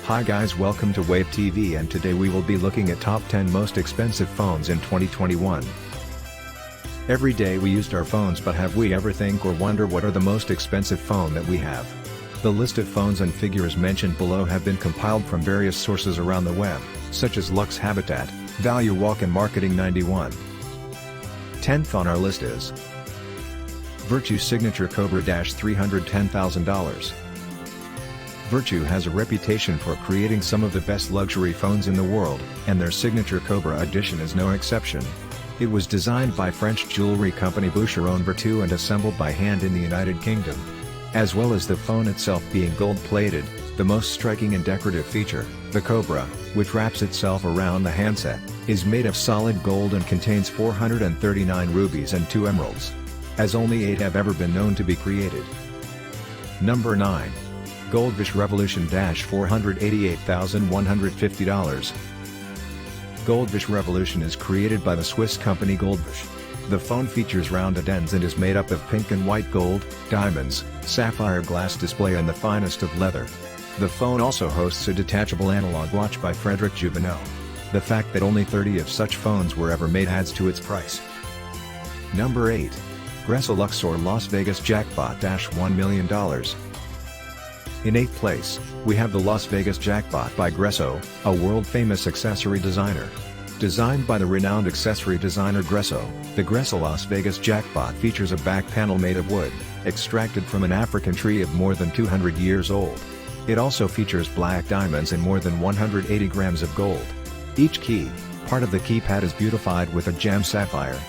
Hi guys, welcome to Wave TV, and today we will be looking at top 10 most expensive phones in 2021. Every day we used our phones, but have we ever think or wonder what are the most expensive phone that we have? The list of phones and figures mentioned below have been compiled from various sources around the web, such as Lux Habitat, ValueWalk and Marketing 91. 10th on our list is Vertu Signature Cobra $310,000. Vertu has a reputation for creating some of the best luxury phones in the world, and their Signature Cobra edition is no exception. It was designed by French jewelry company Boucheron Vertu and assembled by hand in the United Kingdom. As well as the phone itself being gold-plated, the most striking and decorative feature, the Cobra, which wraps itself around the handset, is made of solid gold and contains 439 rubies and 2 emeralds. As only 8 have ever been known to be created. Number 9. Goldfish Revolution $488,150. Goldfish Revolution is created by the Swiss company Goldfish. The phone features rounded ends and is made up of pink and white gold, diamonds, sapphire glass display and the finest of leather. The phone also hosts a detachable analog watch by Frederic Juvenot. The fact that only 30 of such phones were ever made adds to its price. Number 8. Gresso Luxor Las Vegas Jackpot $1 million. In 8th place, we have the Las Vegas Jackpot by Gresso, a world-famous accessory designer. Designed by the renowned accessory designer Gresso, the Gresso Las Vegas Jackpot features a back panel made of wood, extracted from an African tree of more than 200 years old. It also features black diamonds and more than 180 grams of gold. Each key, part of the keypad, is beautified with a gem sapphire.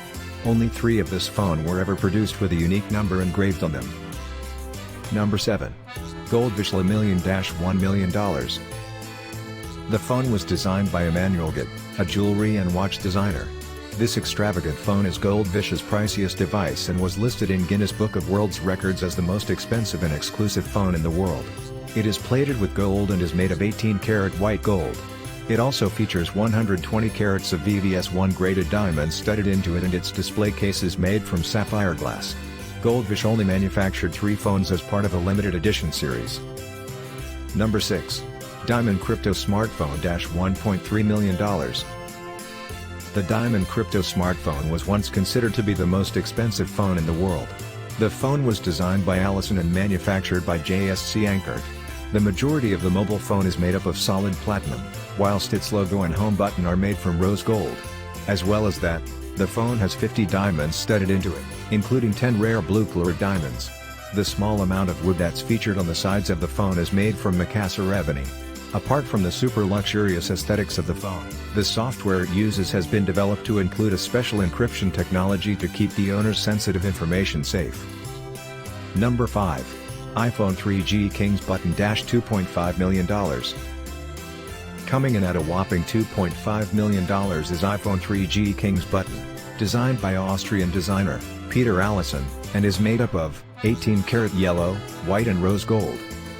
Only 3 of this phone were ever produced with a unique number engraved on them. Number 7. Goldfish Le Million $1 million. The phone was designed by Emmanuel Guet, a jewelry and watch designer. This extravagant phone is Goldfish's priciest device and was listed in Guinness Book of World Records as the most expensive and exclusive phone in the world. It is plated with gold and is made of 18-karat white gold. It also features 120 carats of VVS1 graded diamonds studded into it, and its display case is made from sapphire glass. Goldfish only manufactured 3 phones as part of a limited edition series. Number 6. Diamond Crypto Smartphone $1.3 million. The Diamond Crypto smartphone was once considered to be the most expensive phone in the world. The phone was designed by Allison and manufactured by JSC Anchor. The majority of the mobile phone is made up of solid platinum, whilst its logo and home button are made from rose gold. As well as that, the phone has 50 diamonds studded into it, including 10 rare blue-colored diamonds. The small amount of wood that's featured on the sides of the phone is made from Macassar ebony. Apart from the super luxurious aesthetics of the phone, the software it uses has been developed to include a special encryption technology to keep the owner's sensitive information safe. Number 5. iPhone 3G Kings Button $2.5 million. Coming in at a whopping $2.5 million is iPhone 3G Kings Button, designed by Austrian designer Peter Allison, and is made up of 18-karat yellow, white and rose gold.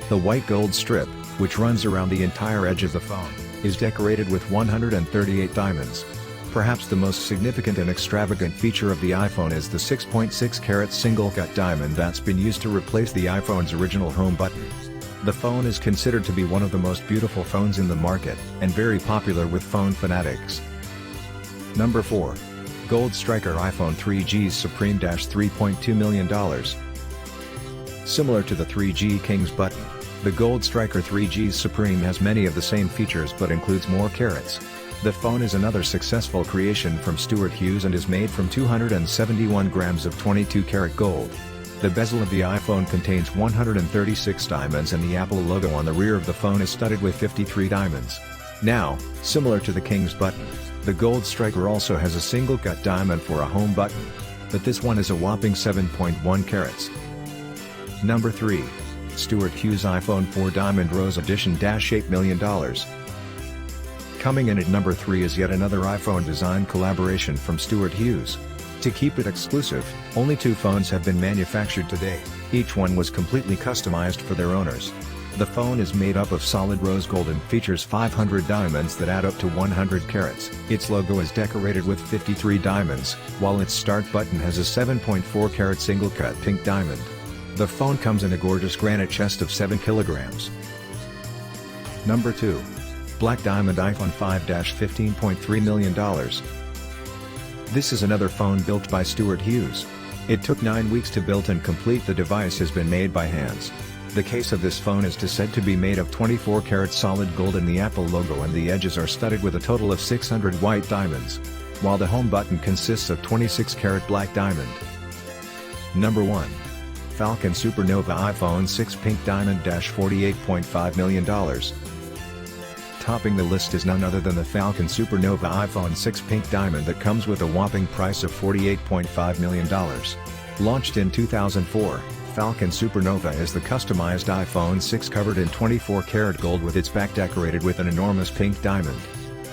The white gold strip, which runs around the entire edge of the phone, is decorated with 138 diamonds. Perhaps the most significant and extravagant feature of the iPhone is the 6.6-karat single-cut diamond that's been used to replace the iPhone's original home button. The phone is considered to be one of the most beautiful phones in the market, and very popular with phone fanatics. Number 4. Gold Striker iPhone 3G Supreme $3.2 million. Similar to the 3G Kings Button, the Gold Striker 3G Supreme has many of the same features but includes more carats. The phone is another successful creation from Stuart Hughes and is made from 271 grams of 22-karat gold. The bezel of the iPhone contains 136 diamonds, and the Apple logo on the rear of the phone is studded with 53 diamonds. Now, similar to the Kings Button, the Gold Striker also has a single-cut diamond for a home button, but this one is a whopping 7.1 carats. Number 3. Stuart Hughes iPhone 4 Diamond Rose Edition $8 million. Coming in at number 3 is yet another iPhone design collaboration from Stuart Hughes. To keep it exclusive, only 2 phones have been manufactured to date. Each one was completely customized for their owners. The phone is made up of solid rose gold and features 500 diamonds that add up to 100 carats. Its logo is decorated with 53 diamonds, while its start button has a 7.4 carat single-cut pink diamond. The phone comes in a gorgeous granite chest of 7 kilograms. Number 2. Black Diamond iPhone 5 $15.3 million. This is another phone built by Stuart Hughes. It took 9 weeks to build and complete. The device has been made by hands. The case of this phone is said to be made of 24-karat solid gold, and the Apple logo and the edges are studded with a total of 600 white diamonds, while the home button consists of 26-karat black diamond. Number 1. Falcon Supernova iPhone 6 Pink Diamond $48.5 million. Topping the list is none other than the Falcon Supernova iPhone 6 Pink Diamond that comes with a whopping price of $48.5 million. Launched in 2004, Falcon Supernova is the customized iPhone 6 covered in 24-karat gold with its back decorated with an enormous pink diamond.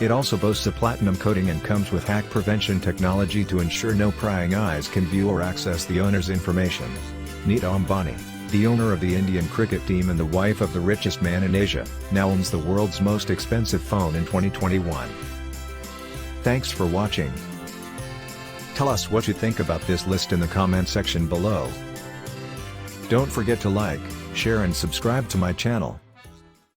It also boasts a platinum coating and comes with hack prevention technology to ensure no prying eyes can view or access the owner's information. Nita Ambani, the owner of the Indian cricket team and the wife of the richest man in Asia, now owns the world's most expensive phone in 2021. Thanks for watching. Tell us what you think about this list in the comment section below. Don't forget to like, share and subscribe to my channel.